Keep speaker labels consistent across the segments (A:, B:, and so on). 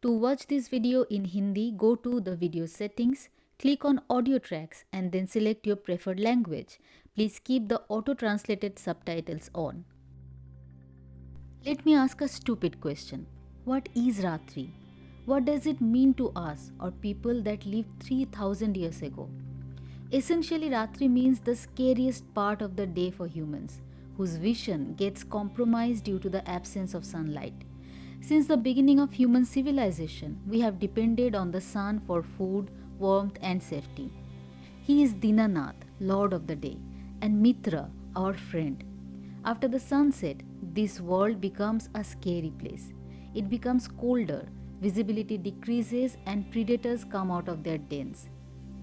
A: To watch this video in Hindi, go to the video settings, click on audio tracks and then select your preferred language. Please keep the auto-translated subtitles on. Let me ask a stupid question. What is Ratri? What does it mean to us or people that lived 3000 years ago? Essentially, Ratri means the scariest part of the day for humans, whose vision gets compromised due to the absence of sunlight. Since the beginning of human civilization, we have depended on the sun for food, warmth, and safety. He is Dinanath, Lord of the Day, and Mitra, our friend. After the sunset, this world becomes a scary place. It becomes colder, visibility decreases, and predators come out of their dens.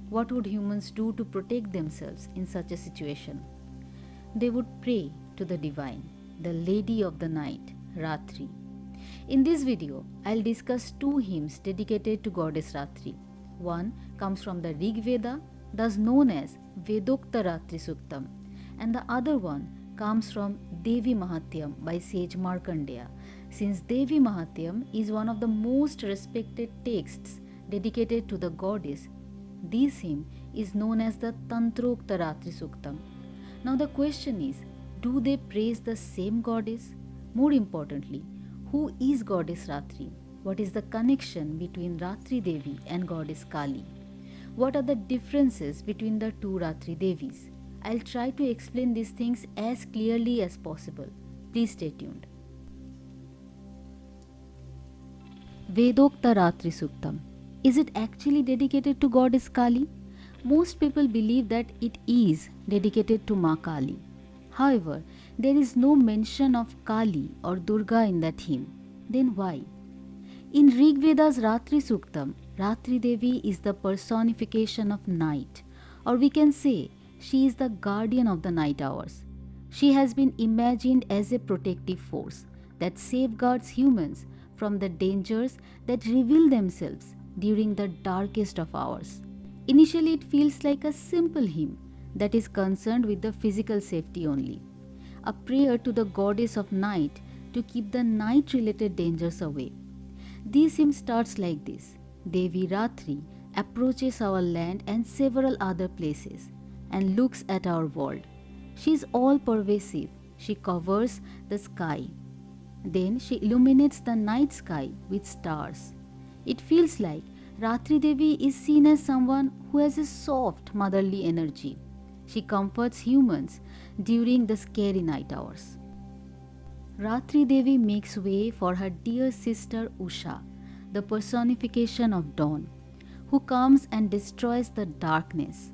A: What would humans do to protect themselves in such a situation? They would pray to the divine, the Lady of the Night, Ratri. In this video, I'll discuss two hymns dedicated to Goddess Ratri. One comes from the Rigveda, thus known as Vedokta Ratri Suktam, and the other one comes from Devi Mahatmya by sage Markandeya. Since Devi Mahatmya is one of the most respected texts dedicated to the goddess, this hymn is known as the Tantrokta Ratri Suktam. Now the question is, do they praise the same goddess? More importantly, who is Goddess Ratri? What is the connection between Ratri Devi and Goddess Kali? What are the differences between the two Ratri Devis? I'll try to explain these things as clearly as possible. Please stay tuned. Vedokta Ratri Suktam. Is it actually dedicated to Goddess Kali? Most people believe that it is dedicated to Ma Kali. However, there is no mention of Kali or Durga in that hymn. Then why? In Rigveda's Ratri Suktam, Ratri Devi is the personification of night, or we can say she is the guardian of the night hours. She has been imagined as a protective force that safeguards humans from the dangers that reveal themselves during the darkest of hours. Initially, it feels like a simple hymn that is concerned with the physical safety only, a prayer to the goddess of night to keep the night-related dangers away. This hymn starts like this: Devi Ratri approaches our land and several other places and looks at our world. She is all-pervasive. She covers the sky. Then she illuminates the night sky with stars. It feels like Ratri Devi is seen as someone who has a soft motherly energy. She comforts humans during the scary night hours. Ratri Devi makes way for her dear sister Usha, the personification of dawn, who comes and destroys the darkness.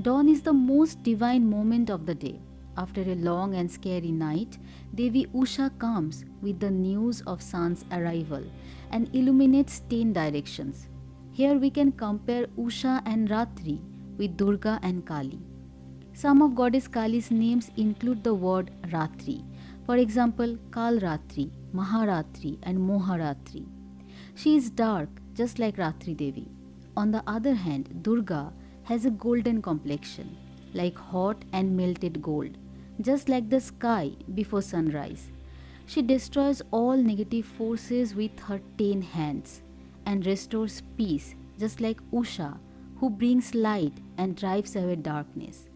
A: Dawn is the most divine moment of the day. After a long and scary night, Devi Usha comes with the news of sun's arrival and illuminates 10 directions. Here we can compare Usha and Ratri with Durga and Kali. Some of Goddess Kali's names include the word Ratri. For example, Kal Ratri, Maharatri, and Moharatri. She is dark, just like Ratri Devi. On the other hand, Durga has a golden complexion, like hot and melted gold, just like the sky before sunrise. She destroys all negative forces with her 10 hands and restores peace, just like Usha, who brings light and drives away darkness.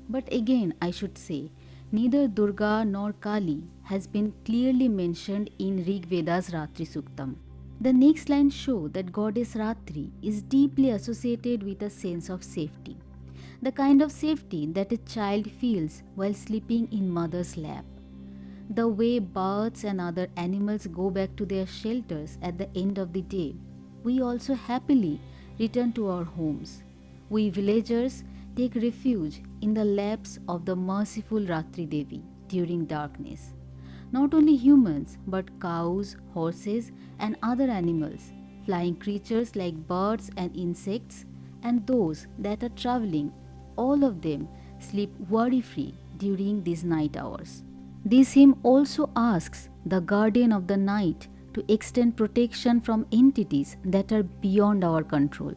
A: But again, I should say, neither Durga nor Kali has been clearly mentioned in Rigveda's Ratri Suktam. The next lines show that Goddess Ratri is deeply associated with a sense of safety, the kind of safety that a child feels while sleeping in mother's lap. The way birds and other animals go back to their shelters at the end of the day, we also happily return to our homes. We villagers take refuge in the laps of the merciful Ratri Devi during darkness. Not only humans, but cows, horses, and other animals, flying creatures like birds and insects, and those that are traveling, all of them sleep worry-free during these night hours. This hymn also asks the guardian of the night to extend protection from entities that are beyond our control.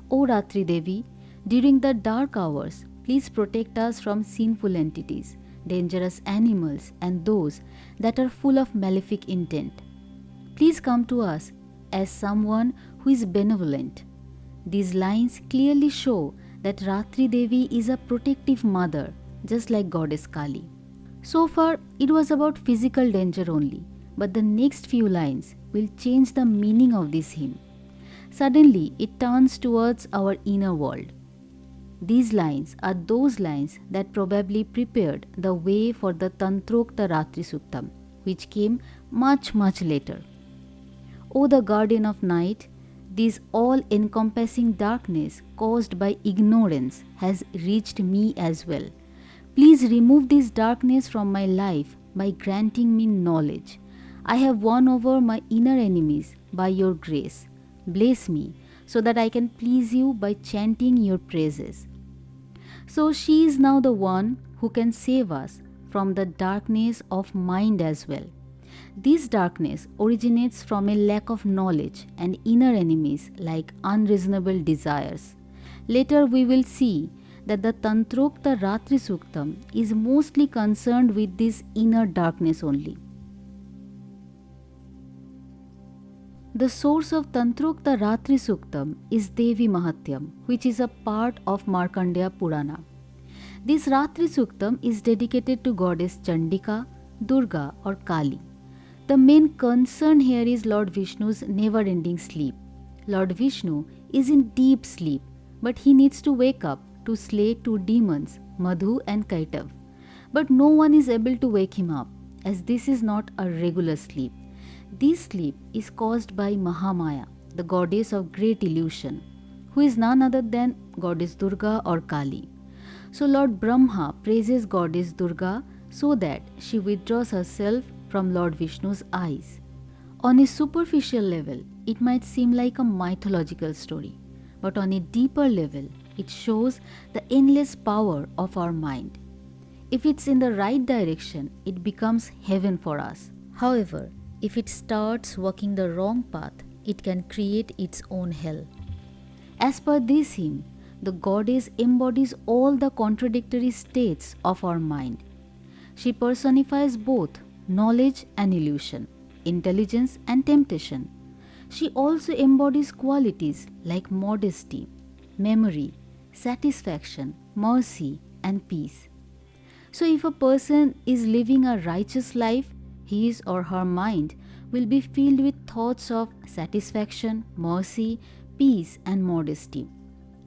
A: O Ratri Devi, during the dark hours, please protect us from sinful entities, dangerous animals, and those that are full of malefic intent. Please come to us as someone who is benevolent. These lines clearly show that Ratri Devi is a protective mother, just like goddess Kali. So far, it was about physical danger only, but the next few lines will change the meaning of this hymn. Suddenly, it turns towards our inner world. These lines are those lines that probably prepared the way for the Tantrokta Ratri Suktam, which came much later. O the guardian of night, this all-encompassing darkness caused by ignorance has reached me as well. Please remove this darkness from my life by granting me knowledge. I have won over my inner enemies by your grace. Bless me so that I can please you by chanting your praises. So she is now the one who can save us from the darkness of mind as well. This darkness originates from a lack of knowledge and inner enemies like unreasonable desires. Later we will see that the Tantrokta Ratri Suktam is mostly concerned with this inner darkness only. The source of Tantrokta Ratri Suktam is Devi Mahatmya, which is a part of Markandeya Purana. This Ratri Suktam is dedicated to goddess Chandika, Durga or Kali. The main concern here is Lord Vishnu's never-ending sleep. Lord Vishnu is in deep sleep, but he needs to wake up to slay two demons, Madhu and Kaitav. But no one is able to wake him up, as this is not a regular sleep. This sleep is caused by Mahamaya, the goddess of great illusion, who is none other than goddess Durga or Kali. So Lord Brahma praises goddess Durga so that she withdraws herself from Lord Vishnu's eyes. On a superficial level, it might seem like a mythological story, but on a deeper level, it shows the endless power of our mind. If it's in the right direction, it becomes heaven for us. However, if it starts walking the wrong path, it can create its own hell. As per this hymn, the goddess embodies all the contradictory states of our mind. She personifies both knowledge and illusion, intelligence and temptation. She also embodies qualities like modesty, memory, satisfaction, mercy, and peace. So if a person is living a righteous life, his or her mind will be filled with thoughts of satisfaction, mercy, peace, and modesty.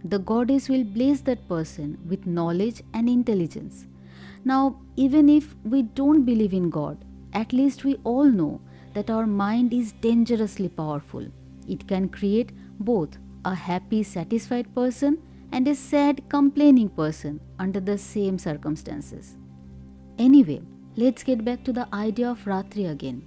A: The goddess will bless that person with knowledge and intelligence. Now, even if we don't believe in God, at least we all know that our mind is dangerously powerful. It can create both a happy, satisfied person and a sad, complaining person under the same circumstances. Anyway, let's get back to the idea of Ratri again.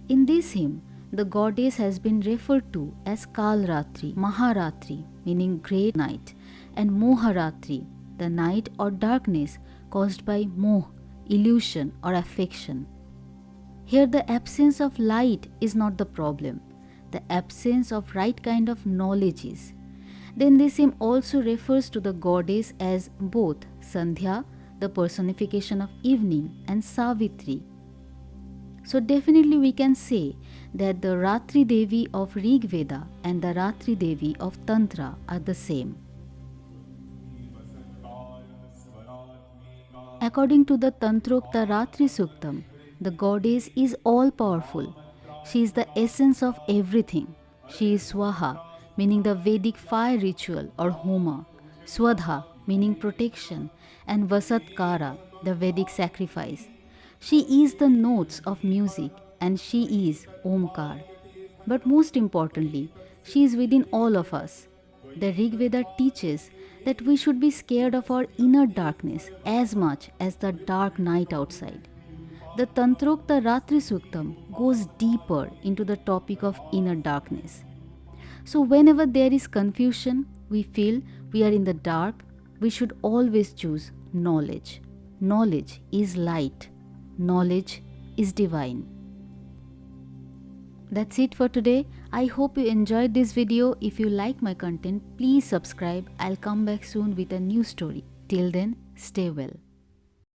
A: In this hymn, the goddess has been referred to as Kal Ratri, Maharatri, meaning great night, and Moharatri, the night or darkness caused by moh, illusion or affection. Here the absence of light is not the problem. The absence of right kind of knowledge is. Then this hymn also refers to the goddess as both Sandhya, the personification of evening, and Savitri. So definitely we can say that the Ratri Devi of Rigveda and the Ratri Devi of Tantra are the same. According to the Tantrokta Ratri Suktam, the goddess is all-powerful. She is the essence of everything. She is Swaha, meaning the Vedic fire ritual or Homa, Swadha, meaning protection, and Vasatkara, the Vedic sacrifice. She is the notes of music and she is Omkar. But most importantly, she is within all of us. The Rigveda teaches that we should be scared of our inner darkness as much as the dark night outside. The Tantrokta Ratri Suktam goes deeper into the topic of inner darkness. So whenever there is confusion, we feel we are in the dark, we should always choose knowledge. Knowledge is light. Knowledge is divine. That's it for today. I hope you enjoyed this video. If you like my content, please subscribe. I'll come back soon with a new story. Till then, stay well.